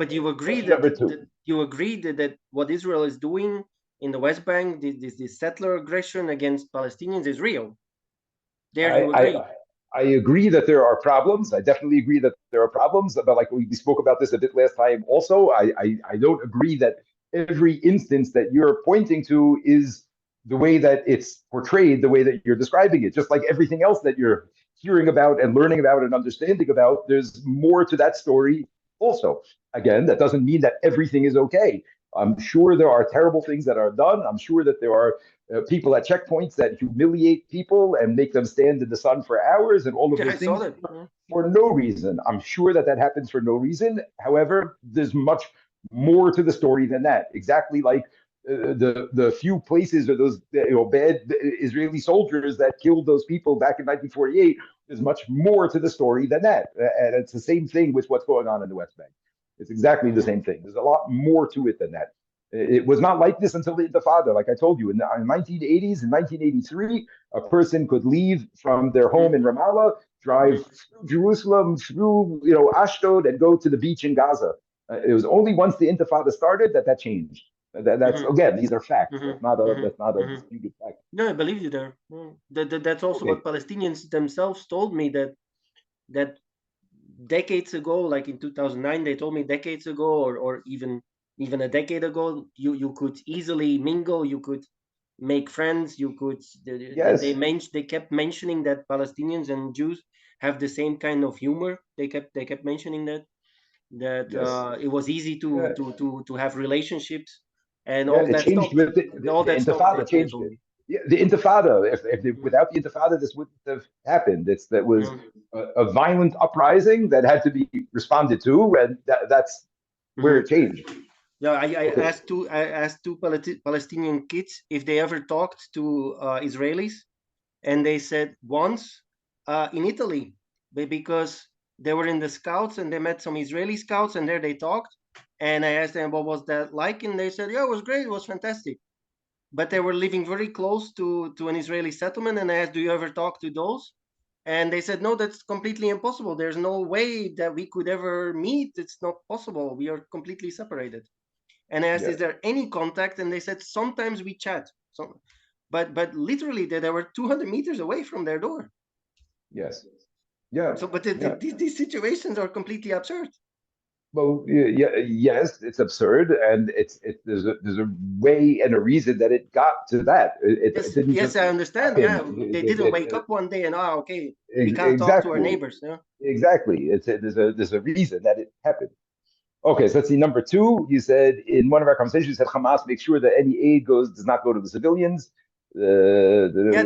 but you agree Question number that, two. that what Israel is doing in the West Bank, this settler aggression against Palestinians, is real. There, I, you I agree. I agree that there are problems. I definitely agree that there are problems. But like we spoke about this a bit last time. Also, I don't agree that every instance that you're pointing to is the way that it's portrayed, the way that you're describing it. Just like everything else that you're hearing about and learning about and understanding about, there's more to that story. Also, again, that doesn't mean that everything is okay. I'm sure there are terrible things that are done. I'm sure that there are people at checkpoints that humiliate people and make them stand in the sun for hours and all of Yeah, I those saw things that. Yeah. for no reason. I'm sure that that happens for no reason. However, there's much more to the story than that. Exactly like the few places or those bad Israeli soldiers that killed those people back in 1948. There's much more to the story than that, and it's the same thing with what's going on in the West Bank. It's exactly the Mhm. same thing. There's a lot more to it than that. It was not like this until the Intifada. Like I told you, in the 1980s, in 1983, a person could leave from their home in Mhm. Ramallah, drive Mhm. through Jerusalem, through Ashdod, and go to the beach in Gaza. It was only once the Intifada started that that changed. That's Mhm. again, these are facts. Mhm. Mhm. That's not a Mhm. disputed fact. No, I believe you there. That's also Okay. what Palestinians themselves told me, that decades ago, like in 2009, they told me decades ago, or even a decade ago, you could easily mingle, you could make friends, you could. Yes. They kept mentioning that Palestinians and Jews have the same kind of humor. They kept mentioning that Yes. it was easy to Yeah. have relationships, and Yeah, all it that changed stopped. with All the that stopped. Intifada They changed told it. me. Yeah, the Intifada. Mhm. Without the Intifada, this wouldn't have happened. That was Mhm. a violent uprising that had to be responded to, and that's where Mhm. it changed. Yeah, I Okay. asked two Palestinian kids if they ever talked to Israelis, and they said once in Italy, because they were in the scouts and they met some Israeli scouts, and there they talked. And I asked them what was that like, and they said, yeah, it was great, it was fantastic. But they were living very close to an Israeli settlement, and I asked, do you ever talk to those? And they said, no, that's completely impossible. There's no way that we could ever meet. It's not possible. We are completely separated. And I asked, Yeah. is there any contact? And they said, sometimes we chat. So, but literally, they were 200 meters away from their door. Yes. Yeah. So, but Yeah. these situations are completely absurd. Well, yeah, yes, it's absurd, and there's a way and a reason that it got to that. It Yes, didn't yes, just I understand. happen. Yeah, they didn't wake up one day and, okay, we can't talk to our Exactly, neighbors. Yeah. exactly. There's a reason that it happened. Okay, so let's see. Number two, you said in one of our conversations, you said Hamas makes sure that any aid does not go to the civilians. Yeah,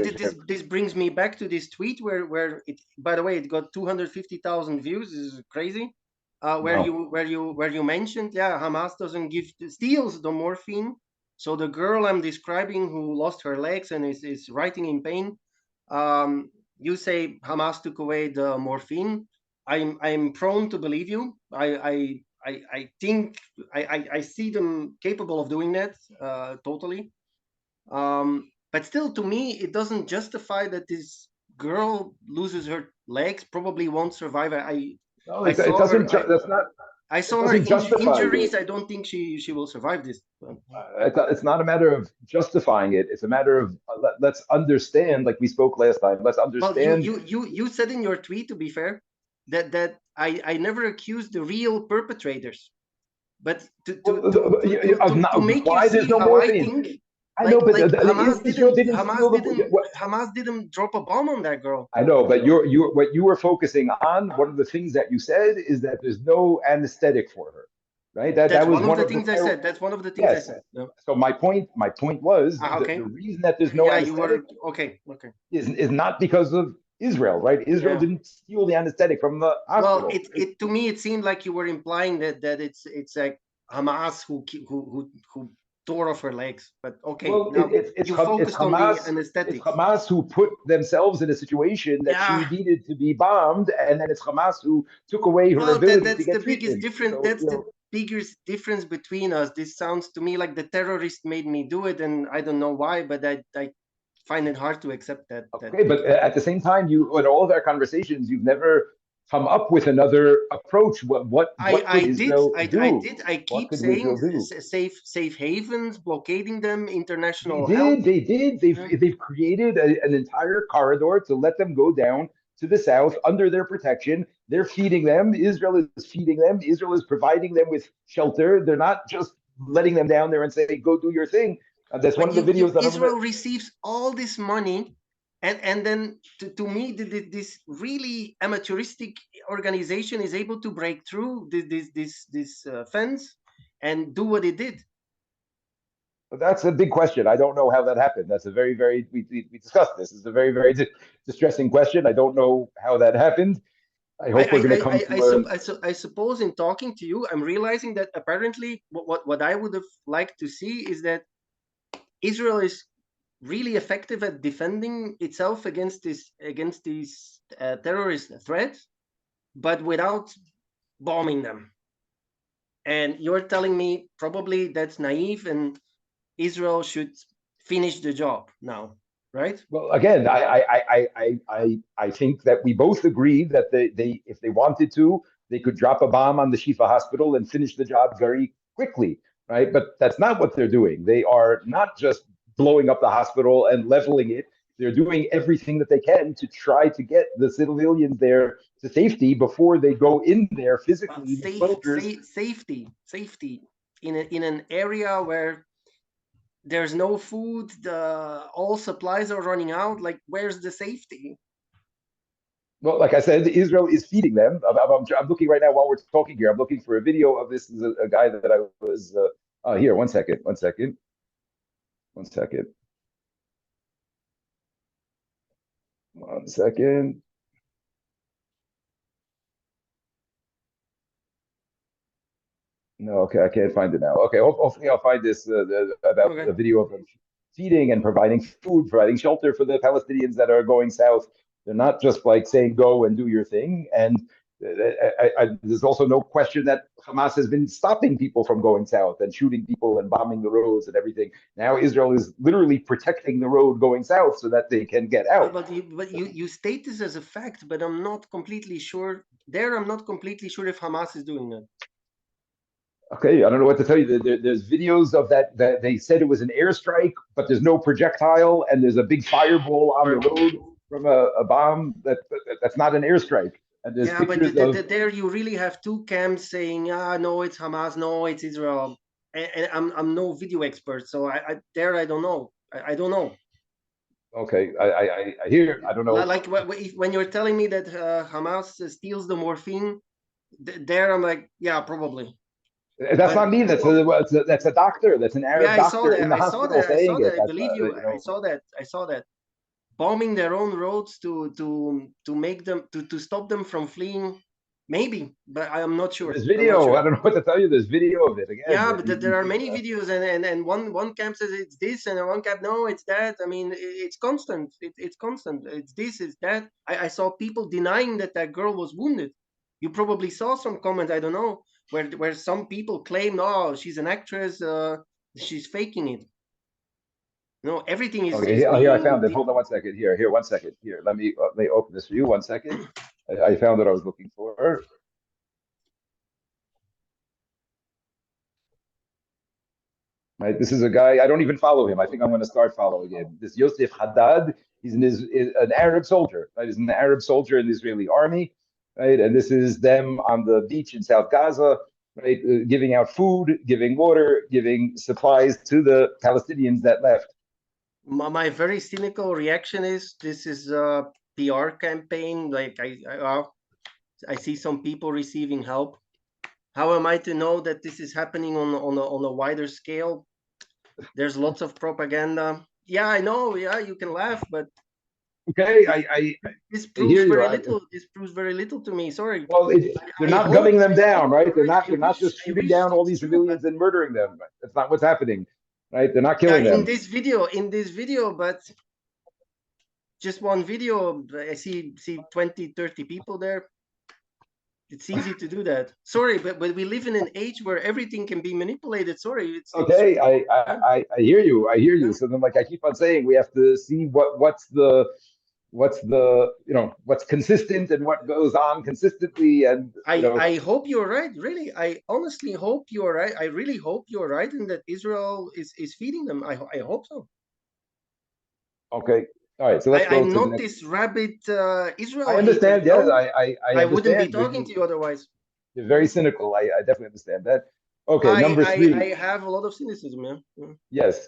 this brings me back to this tweet where it, by the way, it got 250,000 views. This is crazy. Wow. Where you mentioned, yeah, Hamas doesn't give steals the morphine. So the girl I'm describing who lost her legs and is writing in pain, you say Hamas took away the morphine. I'm prone to believe you. I think I see them capable of doing that totally. But still, to me, it doesn't justify that this girl loses her legs, probably won't survive. No, I it saw her. doesn't. That's not. I It saw her doesn't justify it. injuries. I don't think she will survive this. It's not a matter of justifying it. It's a matter of let's understand, like we spoke last time. Let's Well, understand. you said in your tweet, to be fair, that I never accused the real perpetrators, but to make you Why there's see no how I morphine. think, I know, but Israel Hamas didn't steal the. Hamas didn't drop a bomb on that girl. I know, but you what you were focusing on. One of the things that you said is that there's no anesthetic for her, right? That That's was one of one the of the things I said. That's one of the things I yes. said. Yeah. So my point was that the Okay. reason that there's no Yeah, you anesthetic were okay. Okay. is not because of Israel, right? Israel Yeah. didn't steal the anesthetic from the Well, hospital. Right? it to me it seemed like you were implying that it's like Hamas who tore off her legs. But okay, Well, now you focused on the It's anesthetics. Hamas who put themselves in a situation that she Yeah. needed to be bombed, and then it's Hamas who took away her Well, ability to that's the get biggest treatment. difference. So That's the biggest difference between us. This sounds to me like the terrorist made me do it, and I don't know why, but I find it hard to accept that. okay, but at the same time, you in all of our conversations, you've never come up with another approach. What I could did, Israel do? I What keep could saying Israel do? safe havens, blockading them, They international help. did. They did. Yeah. They've created an entire corridor to let them go down to the south under their protection. They're feeding them. Israel is feeding them. Israel is providing them with shelter. They're not just letting them down there and say, "Go do your thing." That's one But of the videos that I'm. Israel receives all this money, and then to me, this really amateuristic organization is able to break through this fence and do what it did. That's a big question. I don't know how that happened. That's a very we discussed this. It's a very distressing question. I don't know how that happened. I hope we're going to come to a. I suppose in talking to you, I'm realizing that apparently what I would have liked to see is that Israel is really effective at defending itself against these terrorist threats, but without bombing them. And you're telling me probably that's naive, and Israel should finish the job now, right? Well, again, I think that we both agree that they if they wanted to, they could drop a bomb on the Shifa hospital and finish the job very quickly, right? But that's not what they're doing. They are not just blowing up the hospital and leveling it. They're doing everything that they can to try to get the civilians there to safety before they go in there physically with soldiers. Safety in an area where there's no food, all supplies are running out. Like, where's the safety? Well, like I said, Israel is feeding them. I'm looking right now while we're talking here. I'm looking for a video of this. This is a guy that I was here. 1 second, 1 second, 1 second, 1 second. No, okay, I can't find it now. Okay, hopefully I'll find this about Okay. a video of them feeding and providing food, providing shelter for the Palestinians that are going south. They're not just like saying go and do your thing. And there's also no question that Hamas has been stopping people from going south and shooting people and bombing the roads and everything. Now Israel is literally protecting the road going south so that they can get out. You state this as a fact, but I'm not completely sure. There, I'm not completely sure if Hamas is doing that. Okay, I don't know what to tell you. There's videos of that they said it was an airstrike, but there's no projectile, and there's a big fireball on the road from a bomb that's not an airstrike. And there's Yeah, but pictures of. there you really have two camps saying, "Ah, no, it's Hamas, no, it's Israel." And I'm no video expert, so there I don't know. I don't know. Okay, I hear. I don't know. Like when you're telling me that Hamas steals the morphine, there I'm like, yeah, probably. That's But not me. That's a doctor. That's an yeah, Arab doctor in the I saw hospital that, saying it. I That's believe you. I saw that. Bombing their own roads to make them to stop them from fleeing. Maybe, but I'm not sure. there's I'm not video. sure. I don't know what to tell you. There's video of it again. Yeah, but there are many videos, and one camp says it's this, and one camp no, it's that. I mean, it's constant. It's constant. It's this, it's that. I saw people denying that that girl was wounded. You probably saw some comments. I don't know where some people claim, oh, she's an actress. She's faking it. No, everything Okay, is here I being. found it. Hold on 1 second. Here 1 second. Here, let me open this for you. 1 second. I found what I was looking for. Right, this is a guy I don't even follow him. I think I'm going to start following him. This Yosef Haddad. He's an Arab soldier. Right, he's an Arab soldier in the Israeli army. Right, and this is them on the beach in South Gaza. Right, giving out food, giving water, giving supplies to the Palestinians that left. My very cynical reaction is this is a PR campaign. Like I see some people receiving help. How am I to know that this is happening on a wider scale? There's lots of propaganda. Yeah, I know. Yeah, you can laugh, but Okay, this this I proves hear you. very little. This proves very little to me. Sorry. Well, they're not gunning them down, right? They're not just shooting down all it's these true, but civilians and murdering them. That's not what's happening, right? They're not killing in them. in this video, but just one video, I see 20, 30 people there. It's easy to do that. Sorry, but we live in an age where everything can be manipulated. Sorry, it's Okay, yeah, I hear you. I hear you. yeah. So then, like I keep on saying, we have to see what's the what's the what's consistent and what goes on consistently, and I hope you're right. Really, I honestly hope you're right. I really hope you're right, and that Israel is feeding them. I hope so. okay, all right. So let's go I'm to the not next. this rabid I Israel hater. understand. You Yes, know, I I wouldn't be understand. talking to you otherwise. You're You very know? cynical. I definitely understand that. Okay, number I three. have a lot of cynicism. Yeah. Yes.